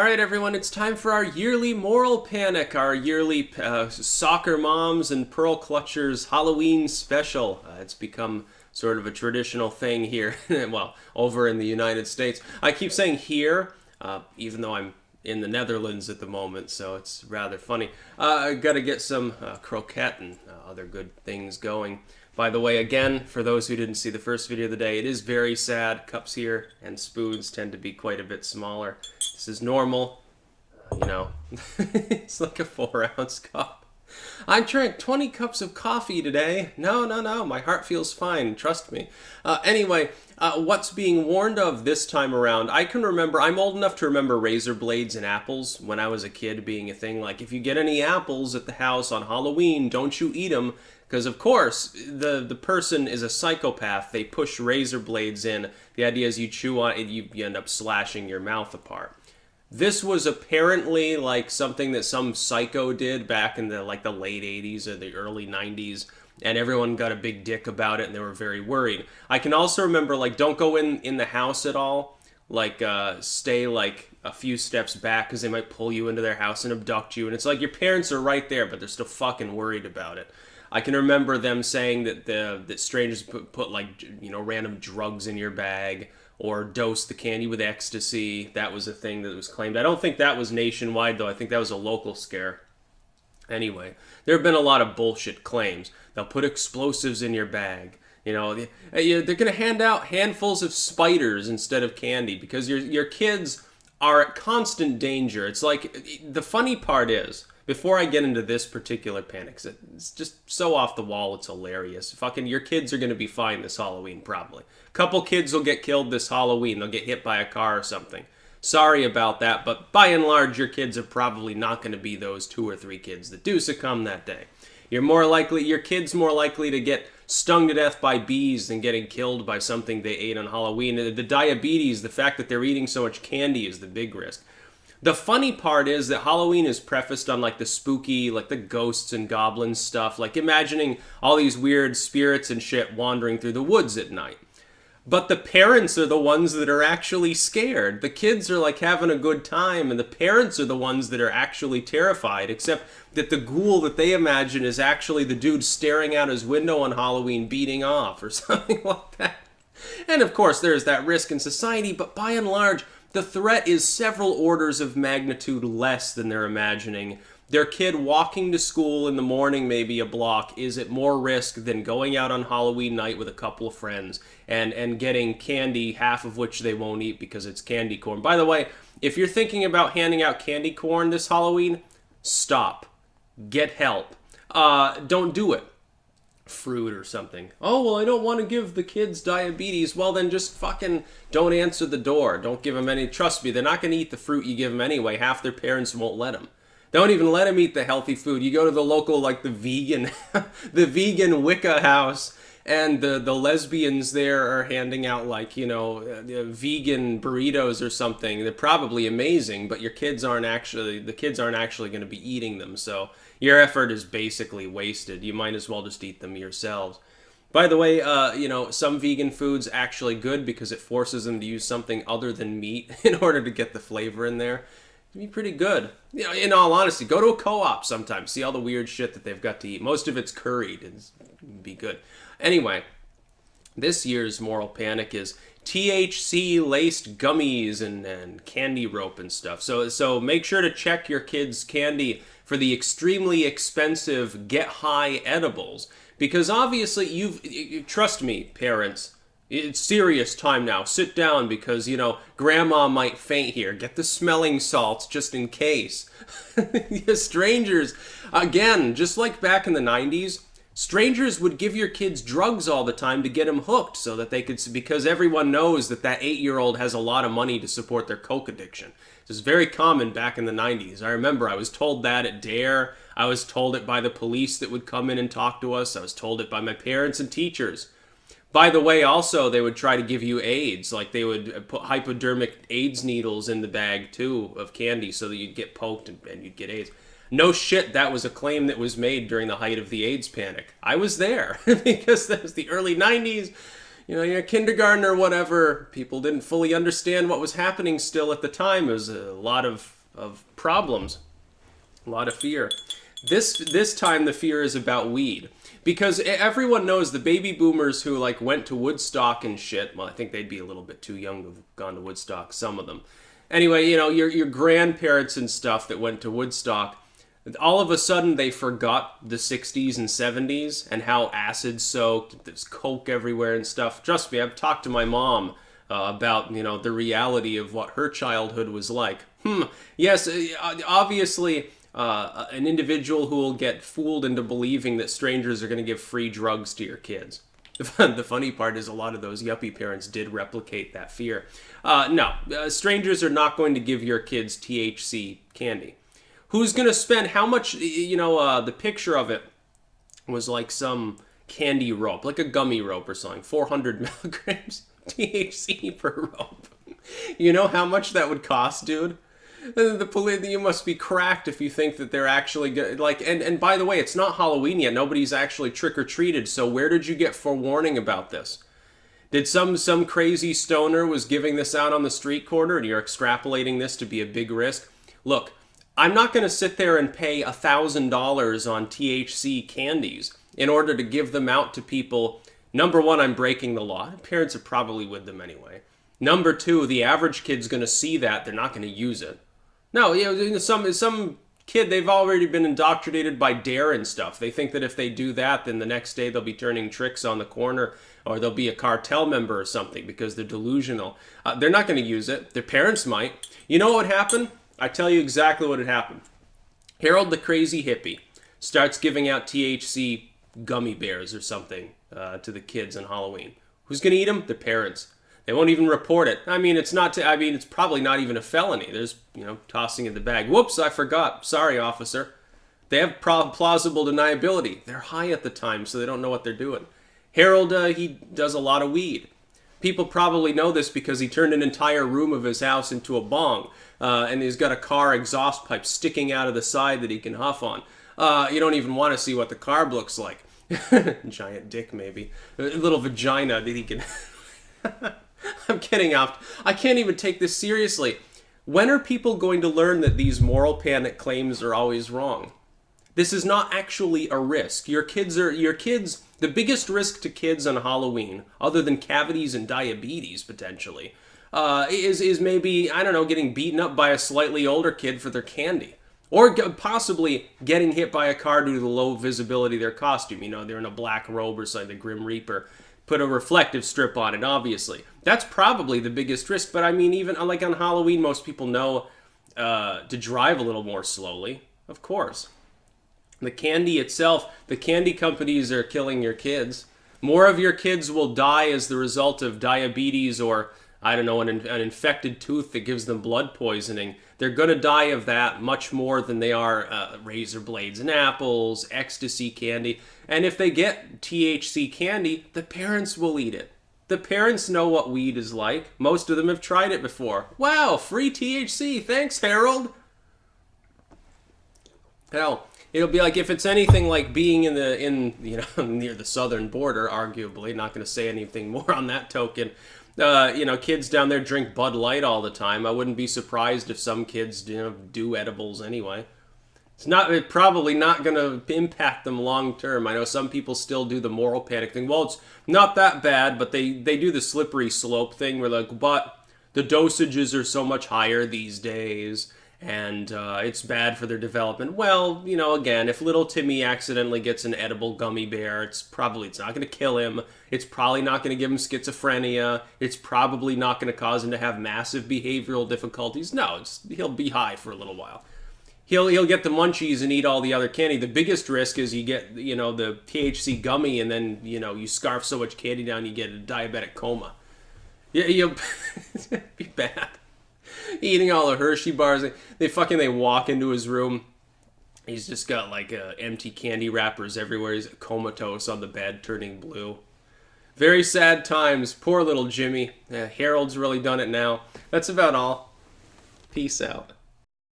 All right, everyone, it's time for our yearly Moralpanic, our yearly soccer moms and pearl clutchers Halloween special. It's become sort of a traditional thing here, well, over in the United States. I keep saying here, even though I'm in the Netherlands at the moment, so it's rather funny. I got to get some croquette and other good things going. By the way, again, for those who didn't see the first video of the day, it is very sad. Cups here and spoons tend to be quite a bit smaller. This is normal, it's like a 4-ounce cup. I drank 20 cups of coffee today. No, my heart feels fine, trust me. Anyway, what's being warned of this time around? I can remember, I'm old enough to remember razor blades and apples when I was a kid being a thing. Like, if you get any apples at the house on Halloween, don't you eat them. Because, of course, the person is a psychopath. They push razor blades in. The idea is you chew on it, you end up slashing your mouth apart. This was apparently like something that some psycho did back in the late 80s or the early 90s, and everyone got a big dick about it and they were very worried. I can also remember, don't go in the house at all. Stay a few steps back because they might pull you into their house and abduct you. And it's like your parents are right there, but they're still fucking worried about it. I can remember them saying that strangers put random drugs in your bag or dose the candy with ecstasy. That was a thing that was claimed. I don't think that was nationwide, though. I think that was a local scare. Anyway, there have been a lot of bullshit claims. They'll put explosives in your bag. They're going to hand out handfuls of spiders instead of candy because your kids are at constant danger. It's like, the funny part is, before I get into this particular panic, it's just so off the wall, it's hilarious. Fucking your kids are going to be fine this Halloween, probably. A couple kids will get killed this Halloween. They'll get hit by a car or something. Sorry about that, but by and large, your kids are probably not going to be those 2 or 3 kids that do succumb that day. Your kid's more likely to get stung to death by bees than getting killed by something they ate on Halloween. The diabetes, the fact that they're eating so much candy is the big risk. The funny part is that Halloween is prefaced on the spooky, the ghosts and goblins stuff, imagining all these weird spirits and shit wandering through the woods at night. But the parents are the ones that are actually scared. The kids are having a good time, and the parents are the ones that are actually terrified, except that the ghoul that they imagine is actually the dude staring out his window on Halloween beating off or something like that. And of course there's that risk in society, but by and large, the threat is several orders of magnitude less than they're imagining. Their kid walking to school in the morning, maybe a block, is at more risk than going out on Halloween night with a couple of friends and getting candy, half of which they won't eat because it's candy corn. By the way, if you're thinking about handing out candy corn this Halloween, stop. Get help. Don't do it. Fruit or something. Oh, well, I don't want to give the kids diabetes. Well, then just fucking don't answer the door. Don't give them any. Trust me, they're not going to eat the fruit you give them anyway. Half their parents won't let them. Don't even let them eat the healthy food. You go to the local, the vegan, the vegan Wicca house, and the lesbians there are handing out vegan burritos or something. They're probably amazing, but the kids aren't actually going to be eating them. So your effort is basically wasted. You might as well just eat them yourselves. By the way, some vegan food's actually good because it forces them to use something other than meat in order to get the flavor in there. It'd be pretty good. In all honesty, go to a co-op sometime. See all the weird shit that they've got to eat. Most of it's curried. It'd be good. Anyway, this year's Moralpanic is THC-laced gummies and candy rope and stuff. So make sure to check your kids' candy for the extremely expensive Get High edibles. Because obviously, trust me, parents, it's serious time now. Sit down because, grandma might faint here. Get the smelling salts just in case. Strangers, again, just like back in the 90s, strangers would give your kids drugs all the time to get them hooked so that they could, because everyone knows that 8-year-old has a lot of money to support their coke addiction. This is very common back in the 90s. I remember I was told that at DARE. I was told it by the police that would come in and talk to us. I was told it by my parents and teachers. By the way, also, they would try to give you AIDS. They would put hypodermic AIDS needles in the bag, too, of candy so that you'd get poked and you'd get AIDS. No shit, that was a claim that was made during the height of the AIDS panic. I was there because that was the early 90s. you're kindergarten or whatever. People didn't fully understand what was happening still at the time. It was a lot of problems, a lot of fear. This time the fear is about weed. Because everyone knows the baby boomers who like went to Woodstock and shit. Well, I think they'd be a little bit too young to have gone to Woodstock, some of them. Anyway, your grandparents and stuff that went to Woodstock, all of a sudden they forgot the 60s and 70s and how acid soaked, there's coke everywhere and stuff. Trust me, I've talked to my mom about, the reality of what her childhood was like. Yes, obviously an individual who will get fooled into believing that strangers are going to give free drugs to your kids. The funny part is a lot of those yuppie parents did replicate that fear. No, strangers are not going to give your kids THC candy. Who's going to spend how much, the picture of it was like some candy rope, like a gummy rope or something, 400 milligrams THC per rope. You know how much that would cost, dude? You must be cracked if you think that they're actually good. Like, and by the way, it's not Halloween yet. Nobody's actually trick-or-treated. So where did you get forewarning about this? Did some crazy stoner was giving this out on the street corner and you're extrapolating this to be a big risk? Look, I'm not going to sit there and pay $1,000 on THC candies in order to give them out to people. Number one, I'm breaking the law. Parents are probably with them anyway. Number two, the average kid's going to see that. They're not going to use it. No, some kid, they've already been indoctrinated by DARE and stuff. They think that if they do that, then the next day they'll be turning tricks on the corner or they'll be a cartel member or something because they're delusional. They're not going to use it. Their parents might. You know what would happen? I tell you exactly what had happened. Harold the crazy hippie starts giving out THC gummy bears or something to the kids on Halloween. Who's going to eat them? The parents. They won't even report it. I mean, it's probably not even a felony. There's, tossing in the bag. Whoops, I forgot. Sorry, officer. They have plausible deniability. They're high at the time, so they don't know what they're doing. Harold, he does a lot of weed. People probably know this because he turned an entire room of his house into a bong. And he's got a car exhaust pipe sticking out of the side that he can huff on. You don't even want to see what the carb looks like. Giant dick, maybe. A little vagina that he can... I'm getting off. I can't even take this seriously. When are people going to learn that these moral panic claims are always wrong? This is not actually a risk. Your kids, the biggest risk to kids on Halloween, other than cavities and diabetes potentially, is maybe, I don't know, getting beaten up by a slightly older kid for their candy. Or possibly getting hit by a car due to the low visibility of their costume. They're in a black robe or something, the Grim Reaper. Put a reflective strip on it, obviously. That's probably the biggest risk. But I mean, even like on Halloween, most people know to drive a little more slowly. Of course. The candy itself, the candy companies are killing your kids. More of your kids will die as the result of diabetes or, I don't know, an infected tooth that gives them blood poisoning. They're going to die of that much more than they are razor blades and apples, ecstasy candy. And if they get THC candy, the parents will eat it. The parents know what weed is like. Most of them have tried it before. Wow, free THC. Thanks, Harold. Hell, it'll be like if it's anything like being near the southern border, arguably. Not going to say anything more on that token. Kids down there drink Bud Light all the time. I wouldn't be surprised if some kids, do edibles anyway. It's probably not going to impact them long term. I know some people still do the moral panic thing. Well, it's not that bad, but they do the slippery slope thing where but the dosages are so much higher these days and it's bad for their development. Well, again, if little Timmy accidentally gets an edible gummy bear, it's not going to kill him. It's probably not going to give him schizophrenia. It's probably not going to cause him to have massive behavioral difficulties. No, he'll be high for a little while. He'll get the munchies and eat all the other candy. The biggest risk is you get, the THC gummy and then, you scarf so much candy down you get a diabetic coma. Yeah, you'll be bad. Eating all the Hershey bars. They walk into his room. He's just got empty candy wrappers everywhere. He's comatose on the bed, turning blue. Very sad times. Poor little Jimmy. Harold's really done it now. That's about all. Peace out.